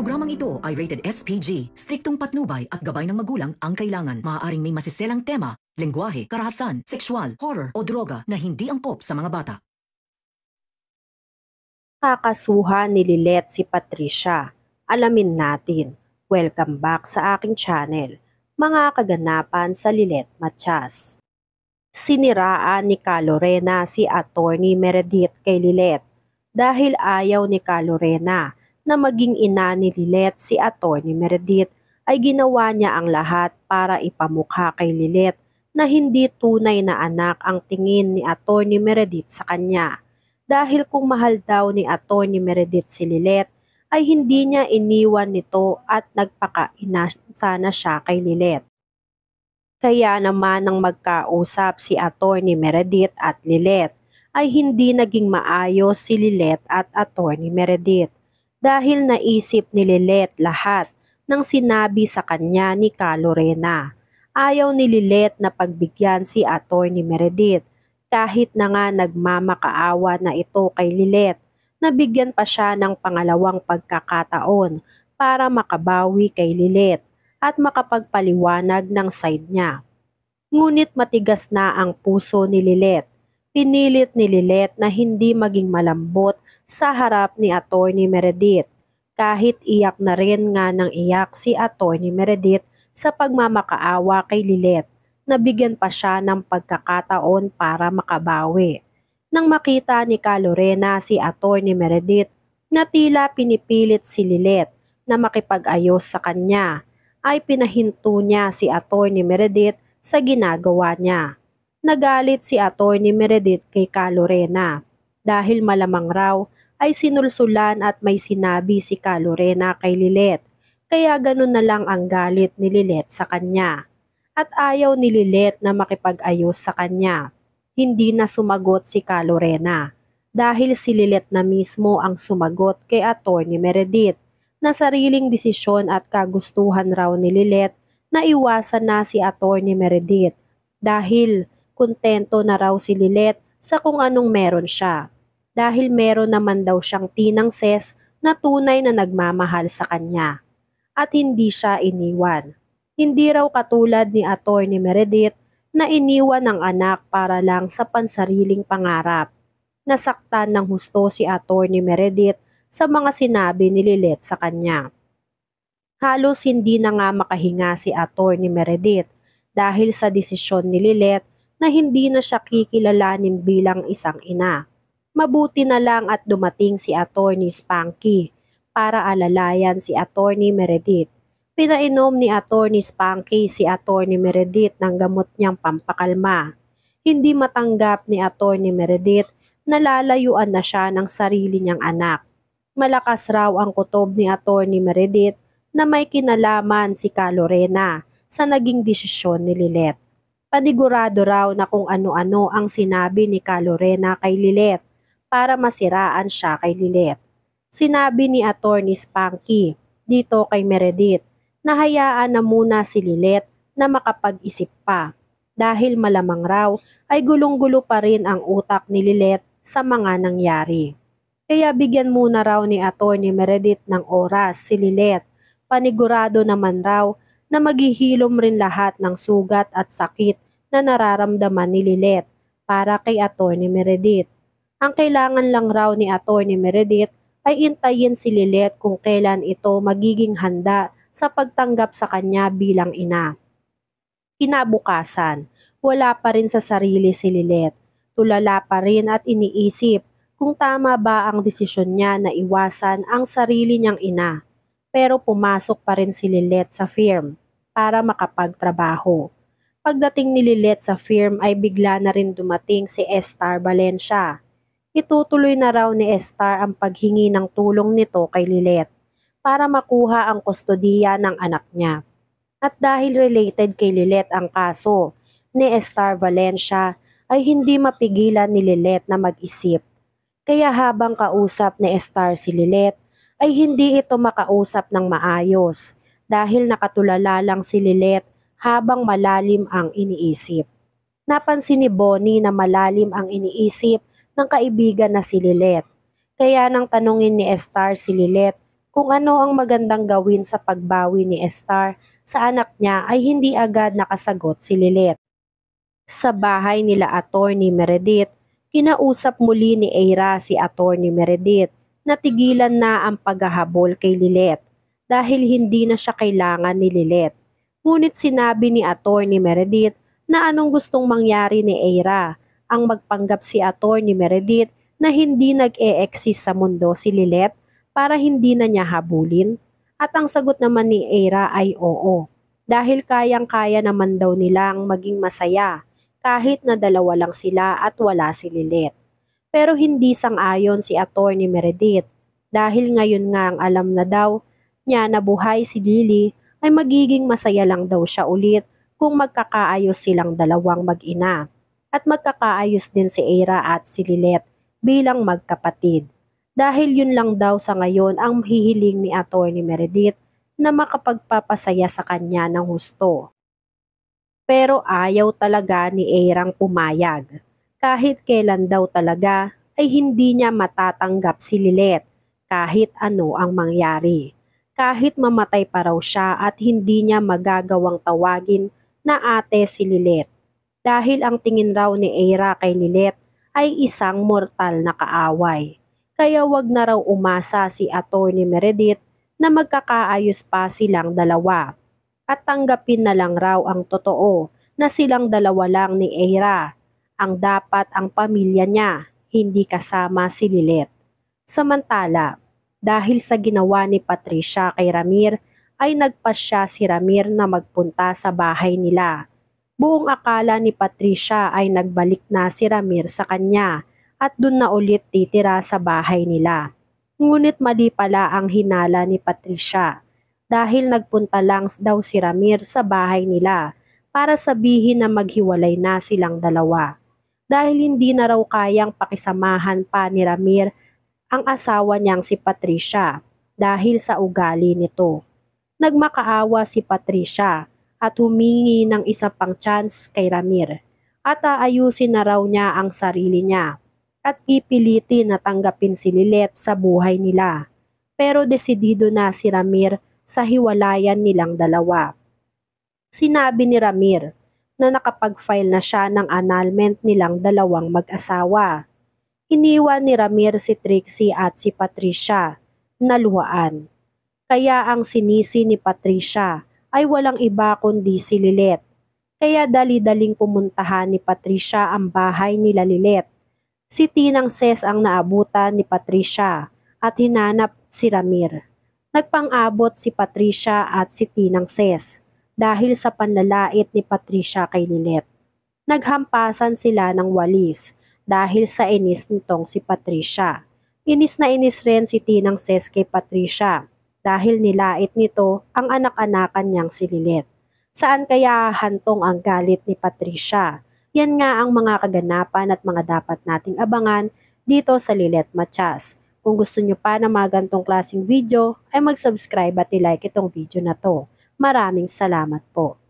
Programang ito ay rated SPG. Striktong patnubay at gabay ng magulang ang kailangan. Maaaring may masiselang tema, lengguwahe, karahasan, sexual, horror o droga na hindi angkop sa mga bata. Kakasuhan ni Lilet si Patricia. Alamin natin. Welcome back sa aking channel. Mga kaganapan sa Lilet Matias. Siniraan ni Calorena si Attorney Meredith kay Lilet dahil ayaw ni Calorena na maging ina ni Lilet si Attorney Meredith ay ginawa niya ang lahat para ipamukha kay Lilet na hindi tunay na anak ang tingin ni Attorney Meredith sa kanya. Dahil kung mahal daw ni Attorney Meredith si Lilet ay hindi niya iniwan nito at nagpakaina sana siya kay Lilet. Kaya naman nang magkausap si Attorney Meredith at Lilet ay hindi naging maayos si Lilet at Attorney Meredith dahil naisip ni Lilet lahat ng sinabi sa kanya ni Calorena. Ayaw ni Lilet na pagbigyan si Attorney Meredith kahit na nga nagmamakaawa na ito kay Lilet, nabigyan pa siya ng pangalawang pagkakataon para makabawi kay Lilet at makapagpaliwanag ng side niya. Ngunit matigas na ang puso ni Lilet. Pinilit ni Lilet na hindi maging malambot sa harap ni Attorney Meredith kahit iyak na rin nga ng iyak si Attorney Meredith sa pagmamakaawa kay Lilet. Nabigyan pa siya ng pagkakataon para makabawi. Nang makita ni Calorena si Attorney Meredith na tila pinipilit si Lilet na makipag-ayos sa kanya, ay pinahinto niya si Attorney Meredith sa ginagawa niya. Nagalit si Attorney Meredith kay Calorena dahil malamang raw ay sinulsulan at may sinabi si Calorena kay Lilet, kaya ganun na lang ang galit ni Lilet sa kanya. At ayaw ni Lilet na makipag-ayos sa kanya. Hindi na sumagot si Calorena dahil si Lilet na mismo ang sumagot kay Attorney Meredith na sariling desisyon at kagustuhan raw ni Lilet na iwasan na si Attorney Meredith dahil kontento na raw si Lilet sa kung anong meron siya dahil meron naman daw siyang tinang ses na tunay na nagmamahal sa kanya at hindi siya iniwan. Hindi raw katulad ni Attorney Meredith na iniwan ng anak para lang sa pansariling pangarap. Nasaktan ng husto si Attorney Meredith sa mga sinabi ni Lilet sa kanya. Halos hindi na nga makahinga si Attorney Meredith dahil sa desisyon ni Lilet na hindi na siya kikilalanin bilang isang ina. Mabuti na lang at dumating si Attorney Spanky para alalayan si Attorney Meredith. Pinainom ni Attorney Spanky si Attorney Meredith ng gamot niyang pampakalma. Hindi matanggap ni Attorney Meredith na lalayuan na siya ng sarili niyang anak. Malakas raw ang kutob ni Attorney Meredith na may kinalaman si Calorena sa naging desisyon ni Lilet. Panigurado raw na kung ano-ano ang sinabi ni Calorena kay Lilet para masiraan siya kay Lilet. Sinabi ni Attorney Spanky dito kay Meredith na hayaan na muna si Lilet na makapag-isip pa dahil malamang raw ay gulong-gulo pa rin ang utak ni Lilet sa mga nangyari. Kaya bigyan muna raw ni Attorney Meredith ng oras si Lilet. Panigurado naman raw na maghihilom rin lahat ng sugat at sakit na nararamdaman ni Lilet para kay Attorney Meredith. Ang kailangan lang raw ni Attorney Meredith ay intayin si Lilet kung kailan ito magiging handa sa pagtanggap sa kanya bilang ina. Kinabukasan, wala pa rin sa sarili si Lilet. Tulala pa rin at iniisip kung tama ba ang desisyon niya na iwasan ang sarili niyang ina. Pero pumasok pa rin si Lilet sa firm para makapagtrabaho. Pagdating ni Lilet sa firm ay bigla na rin dumating si Estar Valencia. Itutuloy na raw ni Estar ang paghingi ng tulong nito kay Lilet para makuha ang kustodiya ng anak niya. At dahil related kay Lilet ang kaso ni Estar Valencia ay hindi mapigilan ni Lilet na mag-isip. Kaya habang kausap ni Estar si Lilet ay hindi ito makausap ng maayos dahil nakatulala lang si Lilet habang malalim ang iniisip. Napansin ni Bonnie na malalim ang iniisip ng kaibigan na si Lilet. Kaya nang tanungin ni Estar si Lilet kung ano ang magandang gawin sa pagbawi ni Star sa anak niya ay hindi agad nakasagot si Lilet. Sa bahay nila Attorney Meredith, kinausap muli ni Eira si Attorney Meredith na tigilan na ang paghahabol kay Lilet dahil hindi na siya kailangan ni Lilet. Ngunit sinabi ni Attorney Meredith na anong gustong mangyari ni Eira, ang magpanggap si Attorney Meredith na hindi nag-e-exist sa mundo si Lilet para hindi na niya habulin? At ang sagot naman ni Eira ay oo, dahil kayang-kaya naman daw nilang maging masaya kahit na dalawa lang sila at wala si Lilet. Pero hindi sang-ayon si Attorney Meredith dahil ngayon nga ang alam na daw niya na buhay si Lily ay magiging masaya lang daw siya ulit kung magkakaayos silang dalawang mag-ina at magkakaayos din si Eira at si Lilet bilang magkapatid. Dahil yun lang daw sa ngayon ang hihiling ni Attorney Meredith na makapagpapasaya sa kanya ng husto. Pero ayaw talaga ni Eirang pumayag. Kahit kailan daw talaga ay hindi niya matatanggap si Lilet kahit ano ang mangyari. Kahit mamatay pa raw siya at hindi niya magagawang tawagin na ate si Lilet. Dahil ang tingin raw ni Eira kay Lilet ay isang mortal na kaaway. Kaya wag na raw umasa si Attorney Meredith na magkakaayos pa silang dalawa. At tanggapin na lang raw ang totoo na silang dalawa lang ni Eira ang dapat ang pamilya niya, hindi kasama si Lilet. Samantala, dahil sa ginawa ni Patricia kay Ramir, ay nagpasya si Ramir na magpunta sa bahay nila. Buong akala ni Patricia ay nagbalik na si Ramir sa kanya at dun na ulit titira sa bahay nila. Ngunit mali pala ang hinala ni Patricia dahil nagpunta lang daw si Ramir sa bahay nila para sabihin na maghiwalay na silang dalawa. Dahil hindi na raw kayang pakisamahan pa ni Ramir ang asawa niyang si Patricia dahil sa ugali nito. Nagmakaawa si Patricia at humingi ng isa pang chance kay Ramir at aayusin na raw niya ang sarili niya at pipilitin na tanggapin si Lilet sa buhay nila. Pero desidido na si Ramir sa hiwalayan nilang dalawa. Sinabi ni Ramir na nakapag-file na siya ng annulment nilang dalawang mag-asawa. Iniwan ni Ramir si Trixie at si Patricia na luhaan. Kaya ang sinisi ni Patricia ay walang iba kundi si Lilet. Kaya dali-daling pumuntahan ni Patricia ang bahay nila Lilet. Si Tinang Ses ang naabutan ni Patricia at hinanap si Ramir. Nagpang-abot si Patricia at si Tinang Ses dahil sa panlalait ni Patricia kay Lilet. Naghampasan sila ng walis dahil sa inis nitong si Patricia. Inis na inis rin si Tinang Ses kay Patricia dahil nilait nito ang anak-anakan niyang si Lilet. Saan kaya hantong ang galit ni Patricia? Yan nga ang mga kaganapan at mga dapat nating abangan dito sa Lilet Matias. Kung gusto nyo pa ng mga gantong klaseng video, ay mag-subscribe at i-like itong video na to. Maraming salamat po.